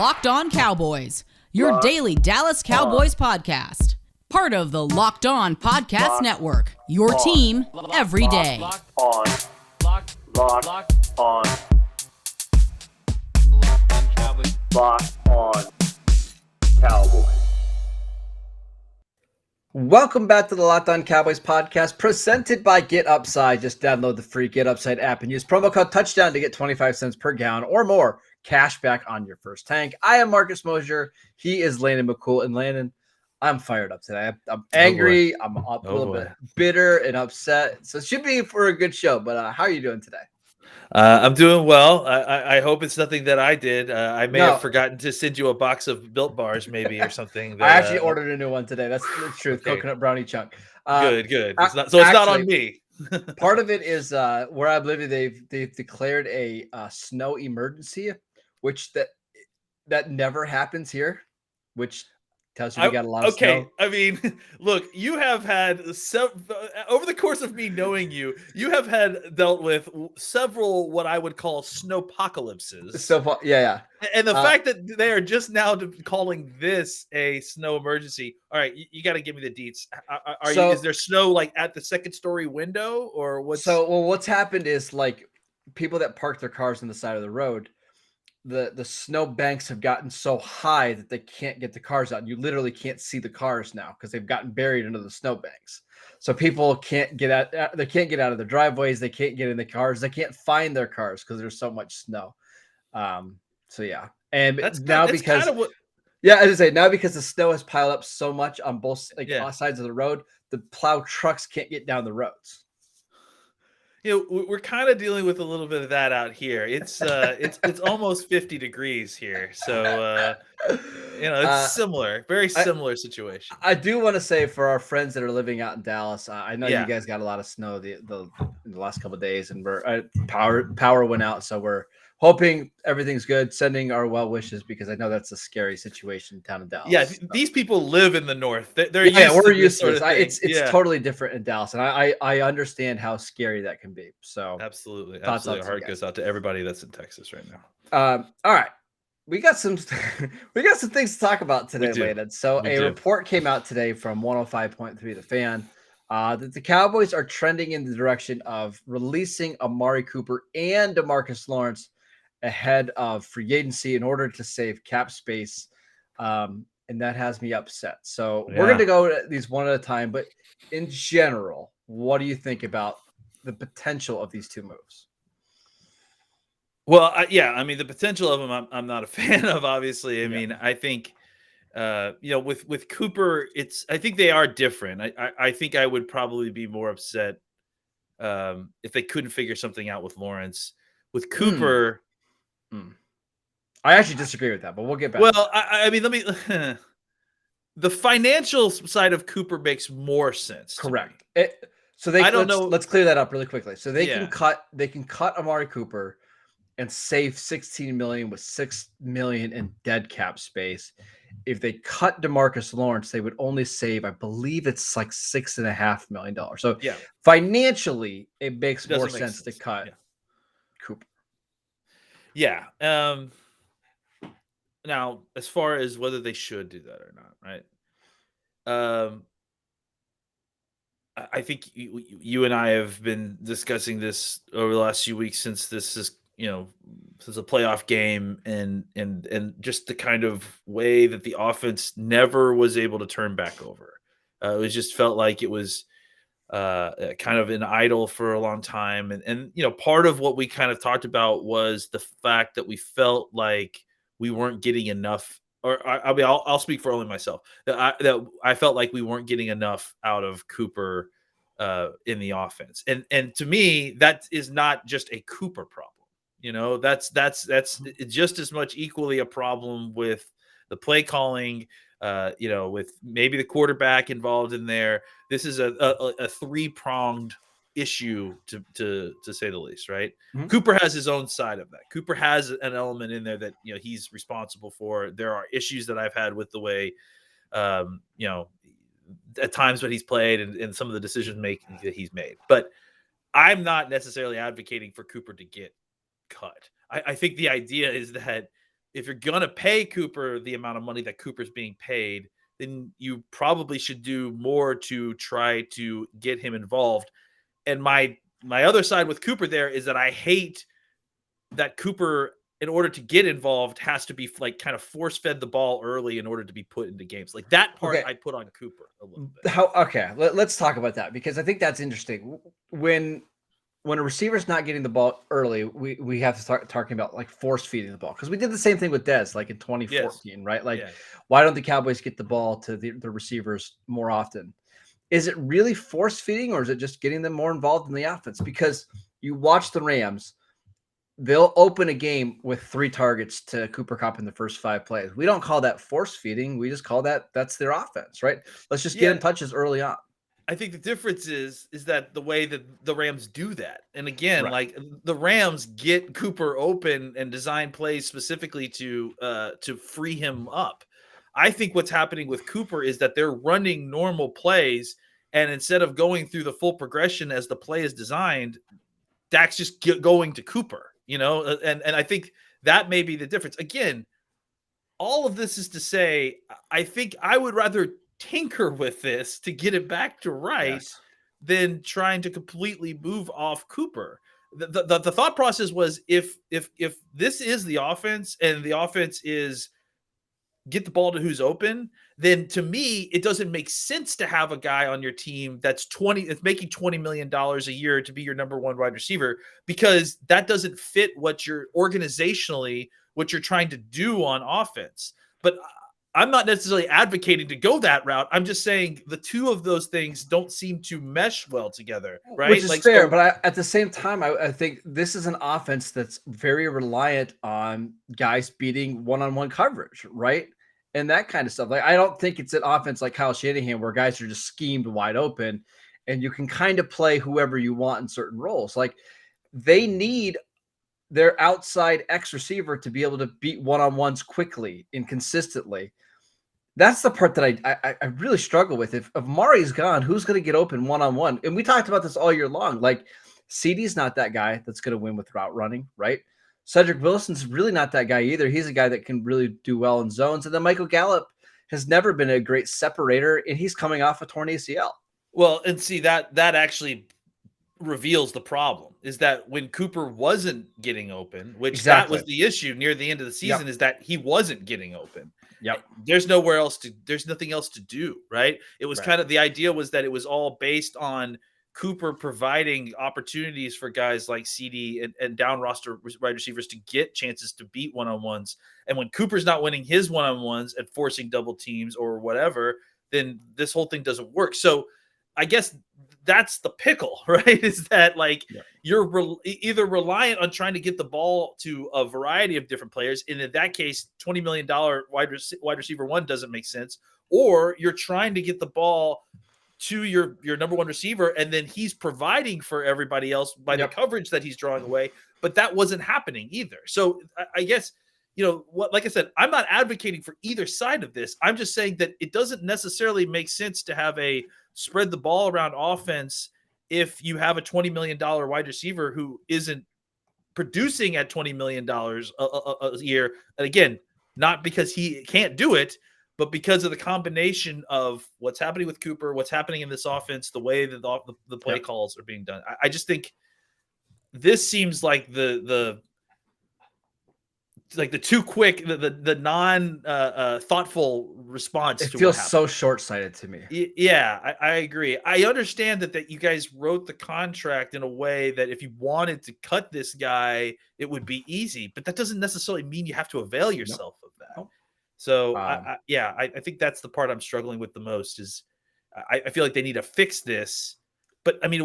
Locked On Cowboys, your daily Dallas Cowboys podcast. Part of the Locked On Podcast Network, your team every day. Locked On Cowboys. Locked On Cowboys. Welcome back to the Locked On Cowboys podcast, presented by Get Upside. Just download the free Get Upside app and use promo code TOUCHDOWN to get 25 cents per gallon or more cash back on your first tank. I am Marcus Mosher. He is Landon McCool. And Landon, I'm fired up today. I'm angry. I'm up a little bit bitter and upset. So it should be for a good show. But how are you doing today? I'm doing well. I hope it's nothing that I did. I may have forgotten to send you a box of Built Bars, maybe, or something. That, I actually ordered a new one today. That's the truth. Okay. Coconut brownie chunk. Good. It's not on me. Part of it is where I live. They've declared a snow emergency, which that never happens here, which tells you we got a lot of snow. I mean, look, you have had over the course of me knowing you, you have had dealt with several what I would call snowpocalypses. So yeah. And the fact that they are just now calling this a snow emergency. All right, you got to give me the deets. Is there snow like at the second story window or what's? What's happened is like people that park their cars on the side of the road. The snow banks have gotten so high that they can't get the cars out. You literally can't see the cars now because they've gotten buried under the snow banks. So people can't get out. They can't get out of their driveways. They can't get in the cars. They can't find their cars because there's so much snow. So yeah, and now because the snow has piled up so much on both sides of the road, the plow trucks can't get down the roads. You know, we're kind of dealing with a little bit of that out here. It's almost 50 degrees here, so it's similar, very similar situation. I do want to say for our friends that are living out in Dallas, I know you guys got a lot of snow in the last couple of days, and power went out, so we're hoping everything's good. Sending our well wishes because I know that's a scary situation down in Dallas. Yeah, these people live in the north. We're used to this. It's totally different in Dallas, and I understand how scary that can be. So absolutely. Our heart goes out to everybody that's in Texas right now. All right, we got some things to talk about today, Landon. So report came out today from 105.3 The Fan. That the Cowboys are trending in the direction of releasing Amari Cooper and Demarcus Lawrence ahead of free agency in order to save cap space. And that has me upset. So we're going to go at these one at a time. But in general, what do you think about the potential of these two moves? Well, I mean, the potential of them, I'm not a fan of, obviously. I mean, I think, with Cooper, I think they are different. I think I would probably be more upset if they couldn't figure something out with Lawrence. With Cooper, I actually disagree with that, but we'll get back. Well, I mean, let me. The financial side of Cooper makes more sense. Correct. Let's clear that up really quickly. So they can cut Amari Cooper and save $16 million with $6 million in dead cap space. If they cut Demarcus Lawrence, they would only save, I believe it's like $6.5 million. So financially, it makes more sense to cut Cooper. Yeah. Now, as far as whether they should do that or not, right? I think you and I have been discussing this over the last few weeks since this is, since a playoff game and just the kind of way that the offense never was able to turn back over. It just felt like it was kind of an idle for a long time. And part of what we kind of talked about was the fact that we felt like we weren't getting enough, I'll speak for only myself, that I felt like we weren't getting enough out of Cooper in the offense. And to me, that is not just a Cooper problem. That's just as much equally a problem with the play calling, with maybe the quarterback involved in there. This is a three-pronged issue to say the least, right? Mm-hmm. Cooper has his own side of that. Cooper has an element in there that he's responsible for. There are issues that I've had with the way at times when he's played and some of the decision making that he's made. But I'm not necessarily advocating for Cooper to get cut. I think the idea is that if you're going to pay Cooper the amount of money that Cooper's being paid, then you probably should do more to try to get him involved. And my other side with Cooper there is that I hate that Cooper, in order to get involved, has to be like kind of force fed the ball early in order to be put into games. Like that part I put on Cooper a little bit. Let's talk about that, because I think that's interesting. When a receiver's not getting the ball early, we have to start talking about like force feeding the ball, because we did the same thing with Dez like in 2014, right? Like, why don't the Cowboys get the ball to the receivers more often? Is it really force feeding, or is it just getting them more involved in the offense? Because you watch the Rams, they'll open a game with 3 targets to Cooper Kupp in the first 5 plays. We don't call that force feeding. We just call that's their offense, right? Let's just get him touches early on. I think the difference is that the way that the Rams do that. And again, like the Rams get Cooper open and design plays specifically to free him up. I think what's happening with Cooper is that they're running normal plays, and instead of going through the full progression as the play is designed, Dak's just going to Cooper, and I think that may be the difference. Again, all of this is to say, I think I would rather tinker with this to get it back to right than trying to completely move off Cooper. The thought process was if this is the offense, and the offense is get the ball to who's open, then to me, it doesn't make sense to have a guy on your team that's making $20 million a year to be your number 1 wide receiver, because that doesn't fit what you're trying to do on offense. But I'm not necessarily advocating to go that route. I'm just saying the two of those things don't seem to mesh well together, right? Which is fair, but at the same time, I think this is an offense that's very reliant on guys beating one-on-one coverage, right? And that kind of stuff. Like, I don't think it's an offense like Kyle Shanahan where guys are just schemed wide open and you can kind of play whoever you want in certain roles. Like, they need their outside X receiver to be able to beat one-on-ones quickly and consistently. That's the part that I really struggle with. If Amari's gone, who's going to get open one-on-one? And we talked about this all year long. Like, CeeDee's not that guy that's going to win with route running, right? Cedric Wilson's really not that guy either. He's a guy that can really do well in zones. And then Michael Gallup has never been a great separator, and he's coming off a torn ACL. Well, and see, that actually reveals the problem, is that when Cooper wasn't getting open, which that was the issue near the end of the season, is that he wasn't getting open. There's nothing else to do, right? It was kind of, the idea was that it was all based on Cooper providing opportunities for guys like CeeDee and down roster wide receivers to get chances to beat one-on-ones. And when Cooper's not winning his one-on-ones and forcing double teams or whatever, then this whole thing doesn't work. So I guess that's the pickle, right? Is that like you're either reliant on trying to get the ball to a variety of different players, and in that case, $20 million wide receiver 1 doesn't make sense, or you're trying to get the ball to your number 1 receiver, and then he's providing for everybody else by the coverage that he's drawing away. But that wasn't happening either. So I guess, like I said, I'm not advocating for either side of this. I'm just saying that it doesn't necessarily make sense to have a spread the ball around offense if you have a $20 million wide receiver who isn't producing at $20 million a year. And again, not because he can't do it, but because of the combination of what's happening with Cooper, what's happening in this offense, the way that the play calls are being done. I just think this seems like the too quick, the non thoughtful response. It feels so short-sighted to me. Yeah, I agree. I understand that you guys wrote the contract in a way that if you wanted to cut this guy, it would be easy, but that doesn't necessarily mean you have to avail yourself of that. So I think that's the part I'm struggling with the most. Is I feel like they need to fix this. But I mean,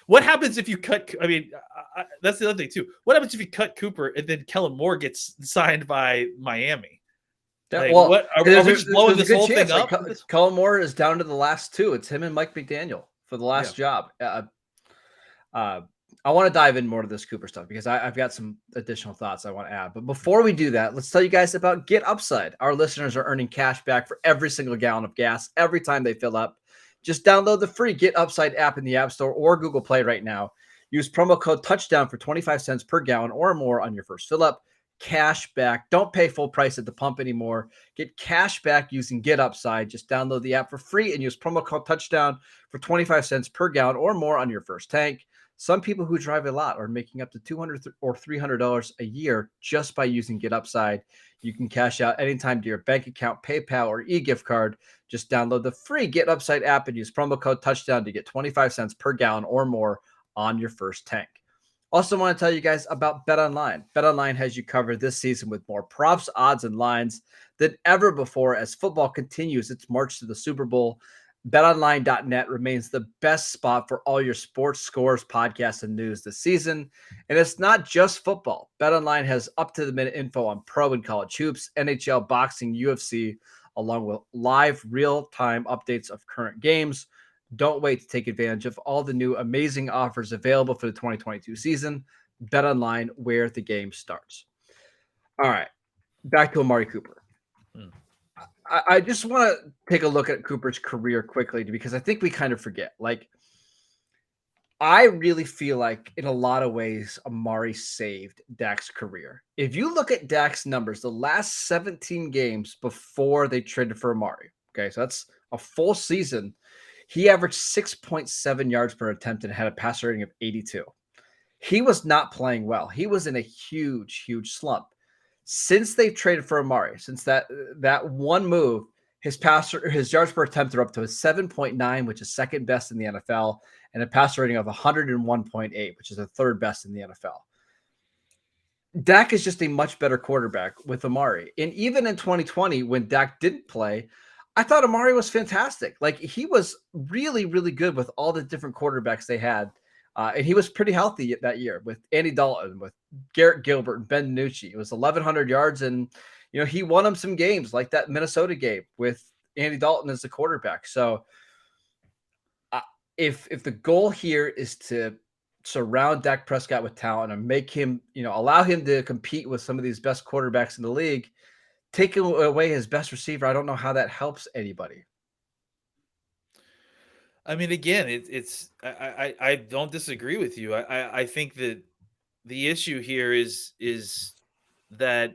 what happens if you cut? I mean, that's the other thing too. What happens if you cut Cooper and then Kellen Moore gets signed by Miami? Like, are we just blowing this whole thing up? Like, Kellen Moore is down to the last 2. It's him and Mike McDaniel for the last job. I want to dive in more to this Cooper stuff because I've got some additional thoughts I want to add. But before we do that, let's tell you guys about Get Upside. Our listeners are earning cash back for every single gallon of gas every time they fill up. Just download the free Get Upside app in the App Store or Google Play right now. Use promo code Touchdown for 25 cents per gallon or more on your first fill up. cash back. Don't pay full price at the pump anymore. Get cash back using Get Upside. Just download the app for free and use promo code Touchdown for 25 cents per gallon or more on your first tank. Some people who drive a lot are making up to $200 or $300 a year just by using Get Upside. You can cash out anytime to your bank account, PayPal, or e-gift card. Just download the free Get Upside app and use promo code Touchdown to get 25 cents per gallon or more on your first tank. Also want to tell you guys about BetOnline. BetOnline has you covered this season with more props, odds, and lines than ever before as football continues its march to the Super Bowl. BetOnline.net remains the best spot for all your sports scores, podcasts, and news this season. And it's not just football. BetOnline has up-to-the-minute info on pro and college hoops, NHL, boxing, UFC, along with live real-time updates of current games. Don't wait to take advantage of all the new amazing offers available for the 2022 season. BetOnline, where the game starts. All right, back to Amari Cooper. I just want to take a look at Cooper's career quickly because I think we kind of forget. Like, I really feel like in a lot of ways, Amari saved Dak's career. If you look at Dak's numbers, the last 17 games before they traded for Amari, okay, so that's a full season. He averaged 6.7 yards per attempt and had a passer rating of 82. He was not playing well. He was in a huge, huge slump. Since they've traded for Amari, since that one move, his yards per attempt are up to a 7.9, which is second best in the NFL, and a passer rating of 101.8, which is the third best in the NFL. Dak is just a much better quarterback with Amari. And even in 2020, when Dak didn't play, I thought Amari was fantastic. Like, he was really, really good with all the different quarterbacks they had. And he was pretty healthy that year with Andy Dalton, with Garrett Gilbert, and Ben DiNucci. It was 1,100 yards, and he won him some games like that Minnesota game with Andy Dalton as the quarterback. So if the goal here is to surround Dak Prescott with talent and make him, allow him to compete with some of these best quarterbacks in the league, taking away his best receiver, I don't know how that helps anybody. I mean, again, I don't disagree with you. I think that the issue here is that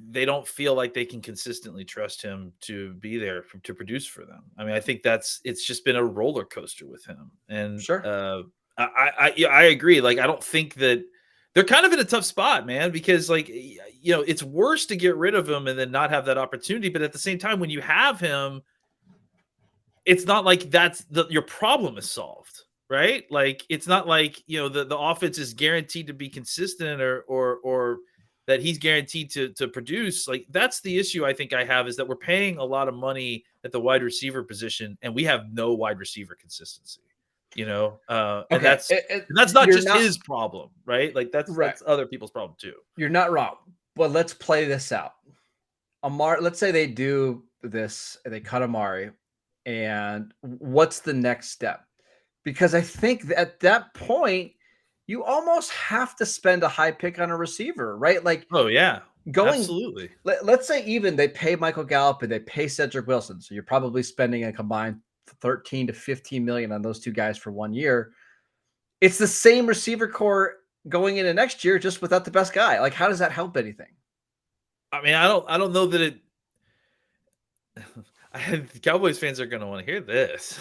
they don't feel like they can consistently trust him to be there to produce for them. I mean, I think it's just been a roller coaster with him. And sure, I agree. Like, I don't think that they're kind of in a tough spot, man, because it's worse to get rid of him and then not have that opportunity. But at the same time, when you have him, it's not like your problem is solved, right? Like, it's not like, the offense is guaranteed to be consistent or that he's guaranteed to produce. Like, that's the issue I think I have, is that we're paying a lot of money at the wide receiver position and we have no wide receiver consistency, and that's not just his problem, right? Like, that's other people's problem too. You're not wrong. Well, let's play this out. Amari, let's say they do this, they cut Amari. And what's the next step? Because I think that at that point, you almost have to spend a high pick on a receiver, right? Like, oh yeah, absolutely. Let's say even they pay Michael Gallup and they pay Cedric Wilson, so you're probably spending a combined 13 to 15 million on those two guys for 1 year. It's the same receiver core going into next year, just without the best guy. Like, how does that help anything? I mean, I don't know that it. Cowboys fans are going to want to hear this.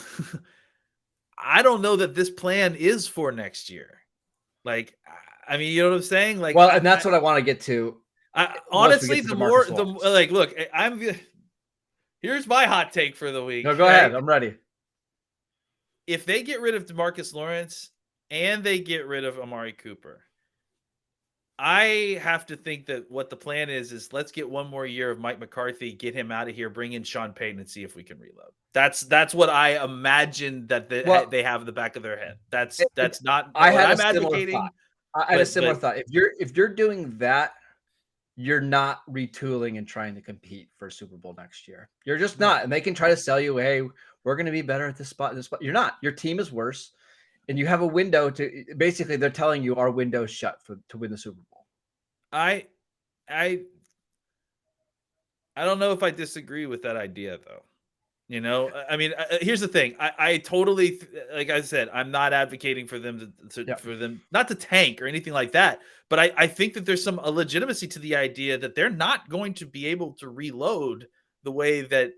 I don't know that this plan is for next year. Like, I mean, you know what I'm saying? Like, well, and that's what I want to get to. Honestly, look, here's my hot take for the week. No, go ahead. I'm ready. If they get rid of Demarcus Lawrence and they get rid of Amari Cooper, I have to think that what the plan is let's get one more year of Mike McCarthy, get him out of here, bring in Sean Payton, and see if we can reload. That's what I imagine that they have in the back of their head. That's not. I had a similar thought. If you're doing that, you're not retooling and trying to compete for Super Bowl next year. You're just not. And they can try to sell you, hey, we're going to be better at this spot. You're not. Your team is worse. And you have a window to basically, they're telling you our window's shut to win the Super Bowl. I don't know if I disagree with that idea, though. You know, I mean, here's the thing. I totally, like I said, I'm not advocating for them for them not to tank or anything like that. But I think that there's a legitimacy to the idea that they're not going to be able to reload the way that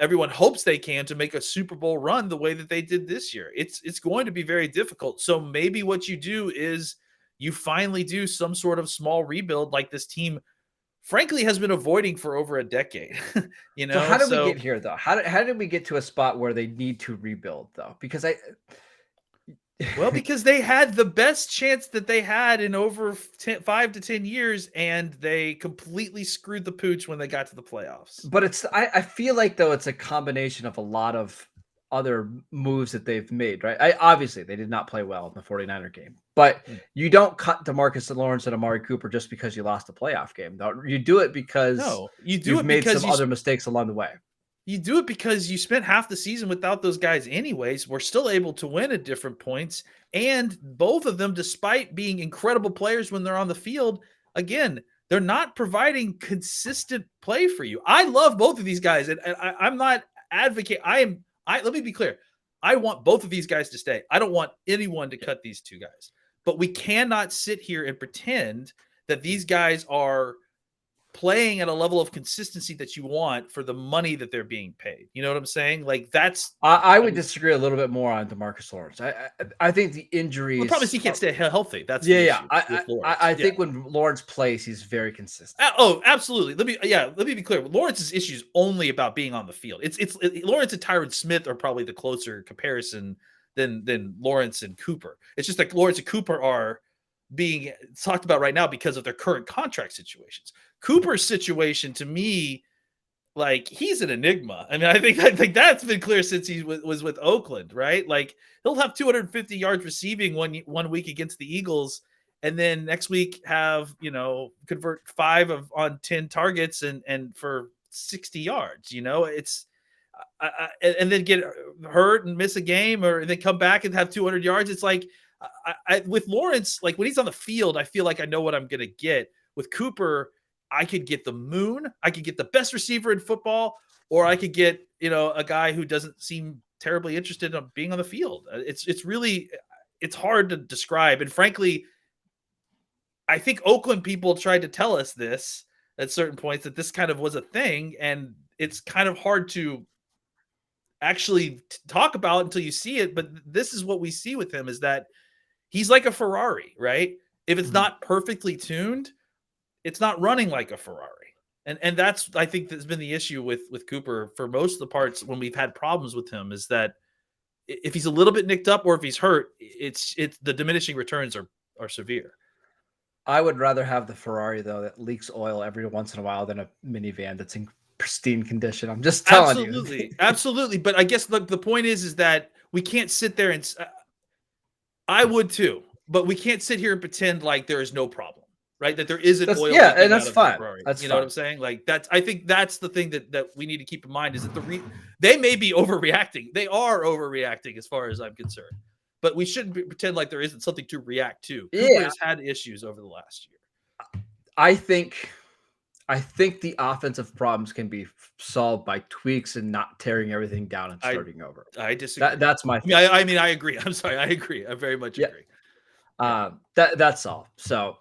everyone hopes they can to make a Super Bowl run the way that they did this year. It's going to be very difficult. So maybe what you do is you finally do some sort of small rebuild like this team frankly has been avoiding for over a decade. So how did we get here though? How did we get to a spot where they need to rebuild though? Because because they had the best chance that they had in over 5 to 10 years, and they completely screwed the pooch when they got to the playoffs. But I feel like though it's a combination of a lot of other moves that they've made, right? Obviously they did not play well in the 49er game, but you don't cut Demarcus and Lawrence and Amari Cooper just because you lost a playoff game. No, you do it because you've made some other mistakes along the way. You do it because you spent half the season without those guys anyways. We're still able to win at different points. And both of them, despite being incredible players when they're on the field, again, they're not providing consistent play for you. I love both of these guys. And I'm not advocating. Let me be clear. I want both of these guys to stay. I don't want anyone to cut these two guys. But we cannot sit here and pretend that these guys are playing at a level of consistency that you want for the money that they're being paid. You know what I'm saying? Like I would disagree a little bit more on Demarcus Lawrence. I think the injuries. The problem is he can't stay healthy. That's I think when Lawrence plays, he's very consistent. Oh, absolutely. Let me be clear. Lawrence's issue is only about being on the field. It's Lawrence and Tyron Smith are probably the closer comparison than Lawrence and Cooper. It's just like Lawrence and Cooper are being talked about right now because of their current contract situations. Cooper's situation, to me, like, he's an enigma. I mean, I think that's been clear since he was with Oakland, right? Like, he'll have 250 yards receiving one week against the Eagles, and then next week have, convert 5 on 10 targets and for 60 yards. It's and then get hurt and miss a game, or then come back and have 200 yards. It's like, with Lawrence, like, when he's on the field, I feel like I know what I'm going to get. With Cooper, I could get the moon. I could get the best receiver in football, or I could get, a guy who doesn't seem terribly interested in being on the field. It's hard to describe. And frankly, I think Oakland people tried to tell us this at certain points, that this kind of was a thing. And it's kind of hard to actually talk about until you see it. But this is what we see with him, is that he's like a Ferrari, right? If it's not perfectly tuned, it's not running like a Ferrari. And that's, I think, that's been the issue with Cooper for most of the parts when we've had problems with him, is that if he's a little bit nicked up or if he's hurt, it's the diminishing returns are severe. I would rather have the Ferrari, though, that leaks oil every once in a while than a minivan that's in pristine condition. I'm just telling you. Absolutely. But I guess the point is that we can't sit there and I would too, but we can't sit here and pretend like there is no problem, right? That there isn't oil. Yeah, and that's fine. That's know what I'm saying? Like, I think that's the thing that we need to keep in mind, is that they may be overreacting. They are overreacting as far as I'm concerned, but we shouldn't pretend like there isn't something to react to. Cooper has had issues over the last year. I think the offensive problems can be solved by tweaks and not tearing everything down and starting over. I disagree. That's my thing. I mean, I agree. I'm sorry. I agree. I very much agree. That's all. So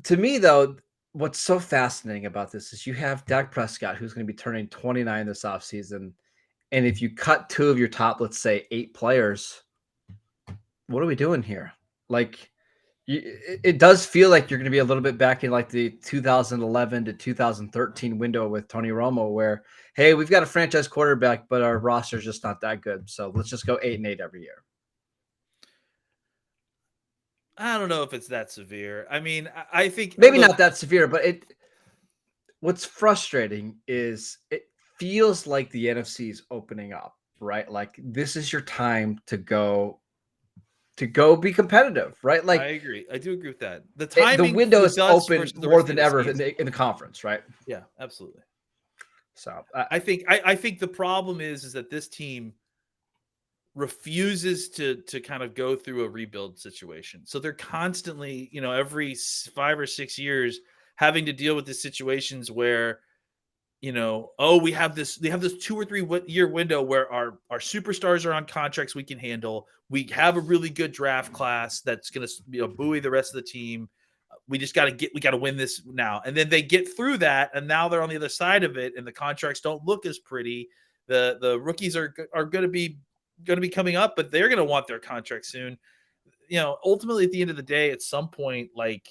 to me, though, what's so fascinating about this is you have Dak Prescott, who's going to be turning 29 this offseason. And if you cut 2 of your top, let's say 8 players, what are we doing here? Like, it does feel like you're going to be a little bit back in like the 2011 to 2013 window with Tony Romo, where, hey, we've got a franchise quarterback, but our roster's just not that good. So let's just go 8-8 every year. I don't know if it's that severe. I mean, I think maybe not that severe, but what's frustrating is it feels like the NFC is opening up, right? Like, this is your time to go be competitive, right? Like, I agree. I do agree with that. The window is open more than ever in the conference, right? Yeah, absolutely. So I think the problem is that this team refuses to kind of go through a rebuild situation. So they're constantly, every 5 or 6 years having to deal with the situations where, we have this 2 or 3 year window where our superstars are on contracts we can handle. We have a really good draft class that's going to buoy the rest of the team. We just got to win this now. And then they get through that, and now they're on the other side of it, and the contracts don't look as pretty. The rookies are going to be coming up, but they're going to want their contract soon. Ultimately at the end of the day, at some point, like,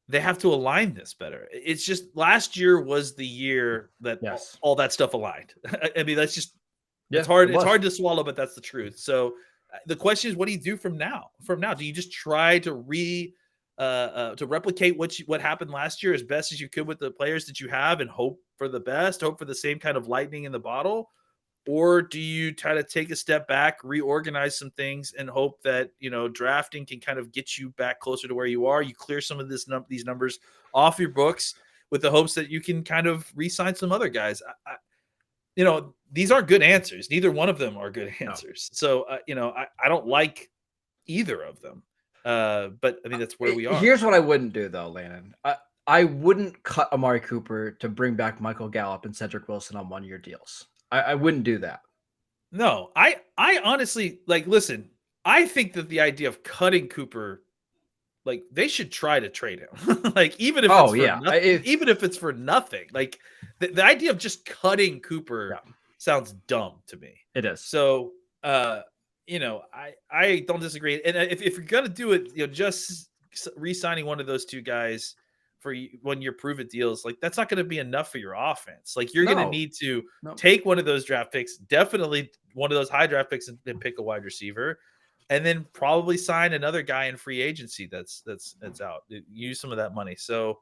they have to align this better. It's just last year was the year that all that stuff aligned. I mean, that's just it's hard. It's hard to swallow, but that's the truth. So the question is, what do you do from now? Do you just try to replicate what happened last year as best as you could with the players that you have and hope for the best, hope for the same kind of lightning in the bottle? Or do you try to take a step back, reorganize some things, and hope that, drafting can kind of get you back closer to where you are? You clear some of these numbers off your books with the hopes that you can kind of re-sign some other guys. These aren't good answers. Neither one of them are good answers. No. So, I don't like either of them. But I mean, that's where we are. Here's what I wouldn't do, though, Landon. I wouldn't cut Amari Cooper to bring back Michael Gallup and Cedric Wilson on 1-year deals. I wouldn't do that. No, I honestly, listen, I think that the idea of cutting Cooper, they should try to trade him. Even if it's for nothing, the idea of just cutting Cooper sounds dumb to me. It is. So, I don't disagree. And if you're going to do it, just re-signing one of those two guys for 1-year prove-it deals, that's not going to be enough for your offense. You're going to need to take one of those draft picks, definitely one of those high draft picks, and pick a wide receiver, and then probably sign another guy in free agency that's out. Use some of that money. So,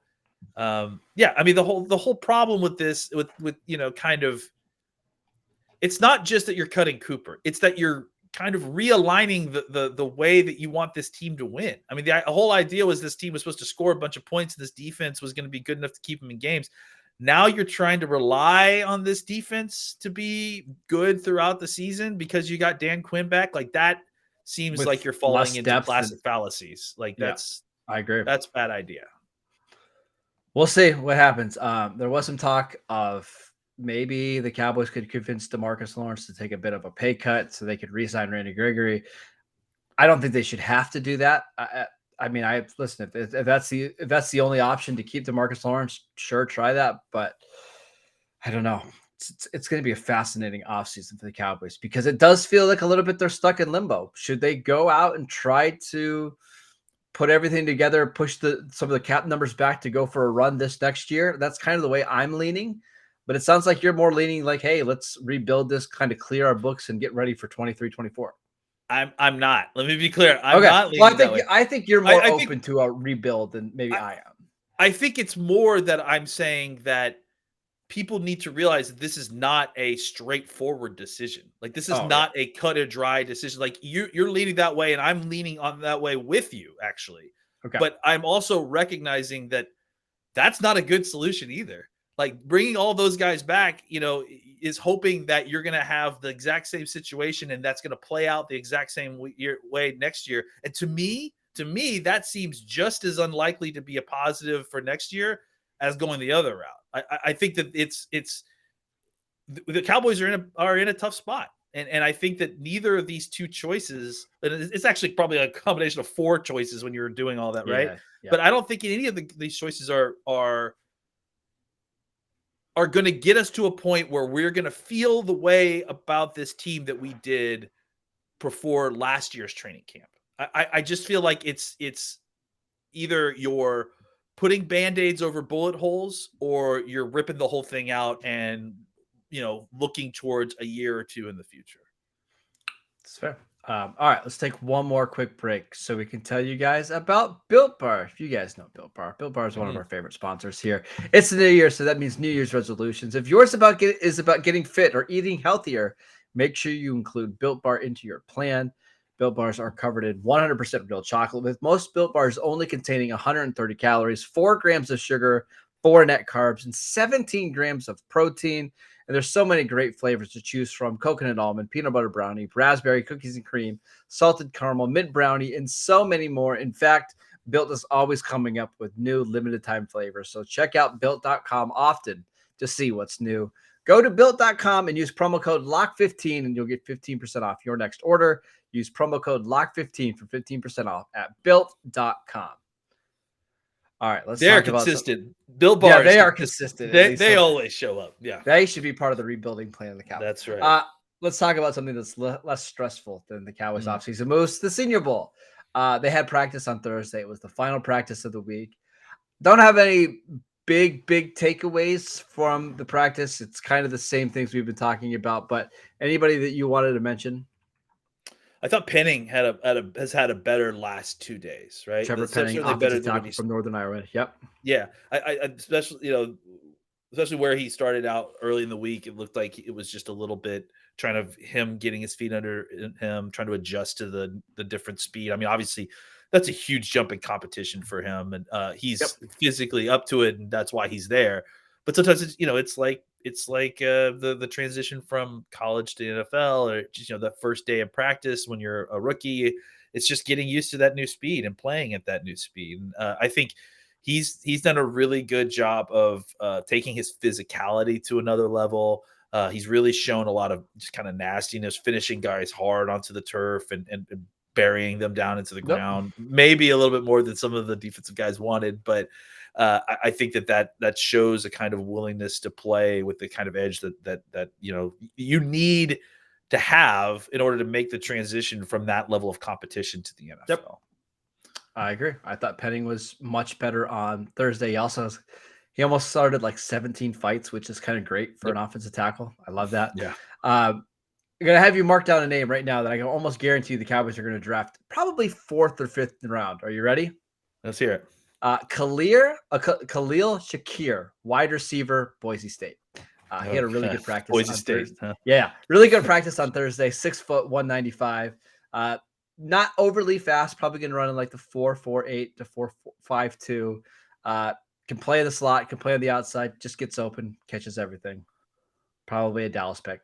I mean, the whole problem with this, with kind of, it's not just that you're cutting Cooper; it's that you're kind of realigning the way that you want this team to win. I mean, the whole idea was this team was supposed to score a bunch of points, and this defense was going to be good enough to keep them in games. Now you're trying to rely on this defense to be good throughout the season because you got Dan Quinn back. That seems like you're falling into classic fallacies. I agree. That's a bad idea. We'll see what happens. There was some talk of maybe the Cowboys could convince Demarcus Lawrence to take a bit of a pay cut so they could re-sign Randy Gregory. I don't think they should have to do that. Listen, if that's the only option to keep Demarcus Lawrence, sure, try that. But I don't know. It's going to be a fascinating offseason for the Cowboys because it does feel like a little bit they're stuck in limbo. Should they go out and try to put everything together, push some of the cap numbers back to go for a run this next year? That's kind of the way I'm leaning. But it sounds like you're more leaning hey, let's rebuild this, kind of clear our books and get ready for 23-24. I'm not. Let me be clear. I'm not leaning that way. I think you're more open to a rebuild than maybe I am. I think it's more that I'm saying that people need to realize that this is not a straightforward decision. This is not a cut and dry decision. You're leaning that way, and I'm leaning on that way with you, actually. Okay. But I'm also recognizing that that's not a good solution either. Bringing all those guys back, is hoping that you're going to have the exact same situation and that's going to play out the exact same way next year. And to me, that seems just as unlikely to be a positive for next year as going the other route. I think that it's the Cowboys are in a tough spot. And I think that neither of these two choices, and it's actually probably a combination of 4 choices when you're doing all that, right? Yeah. But I don't think any of these choices are going to get us to a point where we're going to feel the way about this team that we did before last year's training camp. I just feel like it's either you're putting Band-Aids over bullet holes or you're ripping the whole thing out and, looking towards a year or 2 in the future. That's fair. All right, let's take one more quick break so we can tell you guys about Built Bar. If you guys know Built Bar is one of our favorite sponsors here. It's the new year, so that means New Year's resolutions. If yours is about getting fit or eating healthier, make sure you include Built Bar into your plan. Built Bars are covered in 100% real chocolate, with most Built Bars only containing 130 calories, 4 grams of sugar, 4 net carbs, and 17 grams of protein. And there's so many great flavors to choose from: coconut almond, peanut butter brownie, raspberry, cookies and cream, salted caramel, mint brownie, and so many more. In fact, Built is always coming up with new limited time flavors. So check out Built.com often to see what's new. Go to built.com and use promo code LOCK15 and you'll get 15% off your next order. Use promo code LOCK15 for 15% off at built.com. All right, let's They're talk about consistent. Built Bar. Yeah, they are consistent. They always show up. Yeah, they should be part of the rebuilding plan of the Cowboys. That's right. Let's talk about something that's less stressful than the Cowboys offseason moves, the Senior Bowl. They had practice on Thursday. It was the final practice of the week. Don't have any big takeaways from the practice. It's kind of the same things we've been talking about, but anybody that you wanted to mention? I thought Penning has had a better last 2 days, right? Trevor Penning, offensive tackle from Northern Iowa. Yep. Yeah, I especially where he started out early in the week, it looked like it was just a little bit trying to him getting his feet under him, trying to adjust to the different speed. I mean, obviously, that's a huge jump in competition for him, and he's physically up to it, and that's why he's there. But sometimes it's like the transition from college to NFL, or just that first day of practice when you're a rookie. It's just getting used to that new speed and playing at that new speed. And I think he's done a really good job of taking his physicality to another level. He's really shown a lot of just kind of nastiness, finishing guys hard onto the turf and burying them down into the ground. Maybe a little bit more than some of the defensive guys wanted, but I think that shows a kind of willingness to play with the kind of edge that you need to have in order to make the transition from that level of competition to the NFL. Yep. I agree. I thought Penning was much better on Thursday. He almost started like 17 fights, which is kind of great for an offensive tackle. I love that. Yeah. I'm going to have you mark down a name right now that I can almost guarantee the Cowboys are going to draft probably 4th or 5th round. Are you ready? Let's hear it. Khalil Shakir, wide receiver, Boise State. He had a really good practice. Boise State. Huh? Yeah, really good practice on Thursday. 6 foot, 195. Not overly fast. Probably going to run in like the 4.48 to 4.52. Can play in the slot. Can play on the outside. Just gets open. Catches everything. Probably a Dallas pick.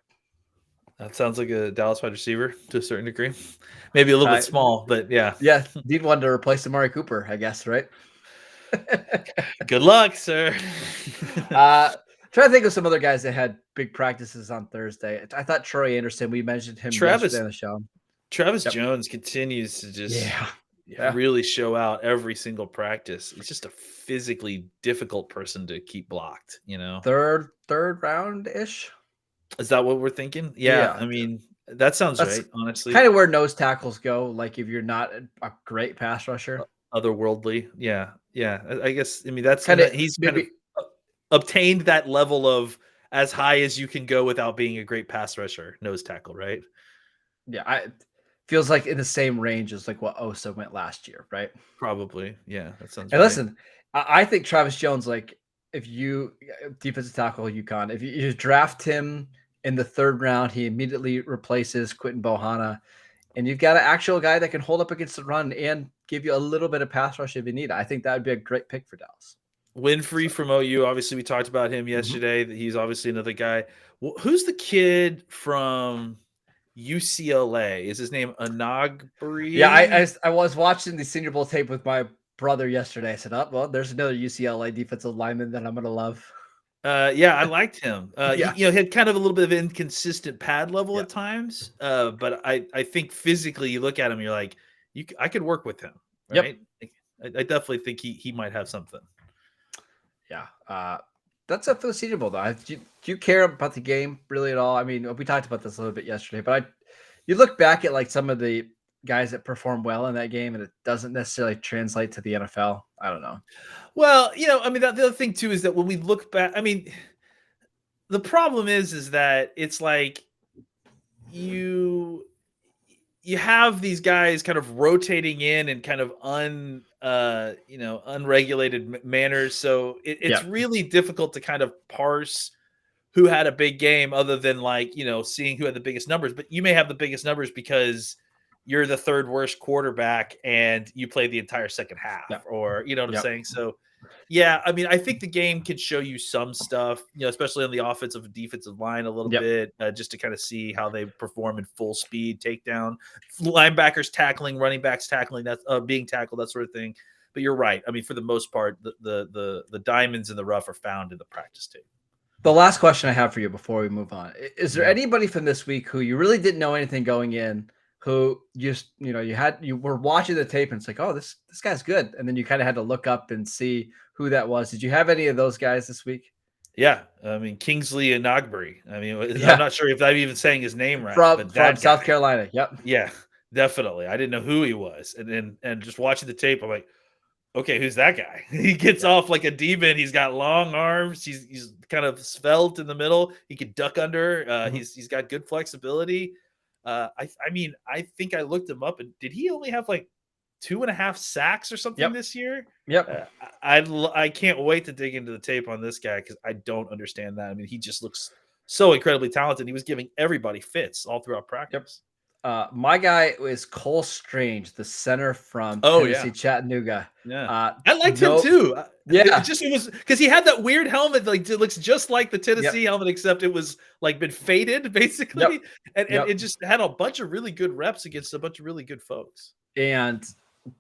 That sounds like a Dallas wide receiver to a certain degree. Maybe a little bit small, but yeah. Yeah, need one to replace Amari Cooper, I guess, right? Good luck, sir. Trying to think of some other guys that had big practices on Thursday. I thought Troy Anderson, we mentioned him yesterday on the show. Travis Jones continues to just really show out every single practice. It's just a physically difficult person to keep blocked, Third round-ish. Is that what we're thinking? Yeah. I mean, that's sounds right, honestly. Kind of where nose tackles go, like if you're not a great pass rusher. Otherworldly. Yeah. I guess, that's kind of, he's kind of obtained that level of as high as you can go without being a great pass rusher, nose tackle, right? Yeah, feels like in the same range as like what Osa went last year, right? Probably. Yeah, that sounds right. Listen, I think Travis Jones, like if you defensive tackle UConn, if you draft him in the 3rd round, he immediately replaces Quentin Bohanna, and you've got an actual guy that can hold up against the run and give you a little bit of pass rush if you need it. I think that would be a great pick for Dallas. Winfrey from OU, obviously we talked about him yesterday. He's obviously another guy. Who's the kid from UCLA? Is his name Anagbari? Yeah, I was watching the Senior Bowl tape with my brother yesterday. I said, "Oh, well, there's another UCLA defensive lineman that I'm going to love." I liked him. He had kind of a little bit of inconsistent pad level at times, but I think physically, you look at him, you're like, I could work with him, right? Yep. I definitely think he might have something. Yeah, that's it for the Senior Bowl, though. Do you care about the game really at all? I mean, we talked about this a little bit yesterday, but you look back at like some of the guys that perform well in that game, and it doesn't necessarily translate to the NFL. I don't know. Well, the other thing too is that when we look back, the problem is that it's like you have these guys kind of rotating in and kind of unregulated manners. So it's really difficult to kind of parse who had a big game other than seeing who had the biggest numbers. But you may have the biggest numbers because you're the 3rd worst quarterback and you played the entire second half, or you know what I'm saying? So I think the game can show you some stuff, especially on the offensive and defensive line a little bit, just to kind of see how they perform in full speed takedown, linebackers tackling, running backs tackling, that's being tackled, that sort of thing. But you're right. For the most part, the diamonds in the rough are found in the practice tape. The last question I have for you before we move on, is there Yeah. anybody from this week who you really didn't know anything going in, who just, you were watching the tape and it's like, oh, this guy's good. And then you kind of had to look up and see who that was. Did you have any of those guys this week? Yeah, I mean Kingsley Enagbare. I mean, Yeah. I'm not sure if I'm even saying his name right, From but that South guy. Carolina. Yep. Yeah, definitely. I didn't know who he was, and just watching the tape, I'm like, okay, who's that guy? He gets off like a demon. He's got long arms. He's kind of svelte in the middle. He can duck under. He's got good flexibility. I mean, I think I looked him up, and did he only have like 2.5 sacks or something this year? Yep. I can't wait to dig into the tape on this guy because I don't understand that. I mean, he just looks so incredibly talented. He was giving everybody fits all throughout practice. My guy is Cole Strange, the center from Oh, Tennessee, yeah. Chattanooga. Yeah, I liked him too. Yeah. It was because he had that weird helmet, like it looks just like the Tennessee helmet, except it was like been faded basically, and it just had a bunch of really good reps against a bunch of really good folks. And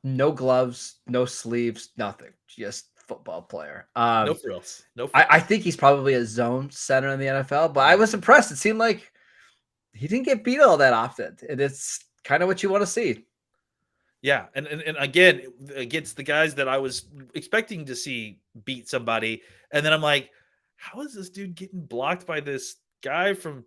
no gloves, no sleeves, nothing. Just football player. No frills. No frills. I think he's probably a zone center in the NFL, but I was impressed. It seemed like he didn't get beat all that often. And it's kind of what you want to see. Yeah. And again, against the guys that I was expecting to see beat somebody. And then I'm like, how is this dude getting blocked by this guy from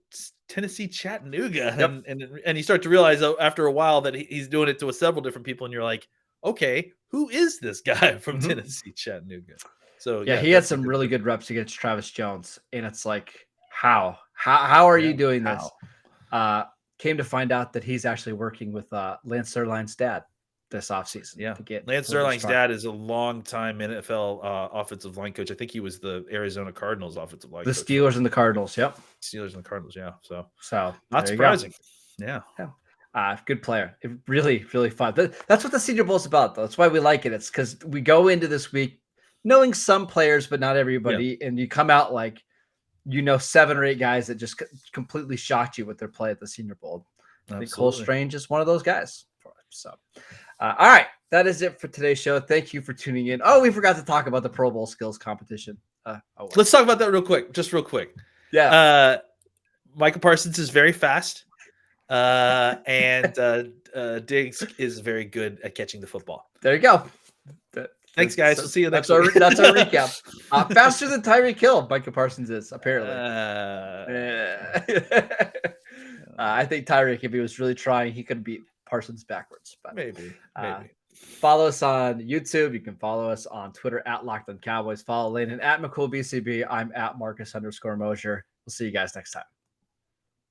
Tennessee, Chattanooga? And you start to realize after a while that he's doing it to several different people. And you're like, okay, who is this guy from Tennessee, Chattanooga? So yeah, he had some really good reps against Travis Jones. And it's like, how are you doing this? Came to find out that he's actually working with Lance Zierlein's dad this offseason. Yeah, to get Lance Zierlein's dad is a longtime NFL offensive line coach. I think he was the Arizona Cardinals offensive line coach. The Steelers and the Cardinals. Yep. Steelers and the Cardinals. Yeah. So not surprising. Yeah. Good player. It really, really fun. That's what the Senior Bowl is about, though. That's why we like it. It's because we go into this week knowing some players, but not everybody. And you come out like, 7 or 8 guys that just completely shocked you with their play at the Senior Bowl. I think Cole Strange is one of those guys for it. So, all right. That is it for today's show. Thank you for tuning in. Oh, we forgot to talk about the Pro Bowl skills competition. Let's talk about that real quick. Yeah. Micah Parsons is very fast. And Diggs is very good at catching the football. There you go. Thanks, guys. We'll see you next week. That's our recap. Faster than Tyreek Hill, Micah Parsons is, apparently. I think Tyreek, if he was really trying, he could beat Parsons backwards. But maybe. Follow us on YouTube. You can follow us on Twitter at Locked On Cowboys. Follow Landon at McCool BCB. I'm at Marcus _Mosher. We'll see you guys next time.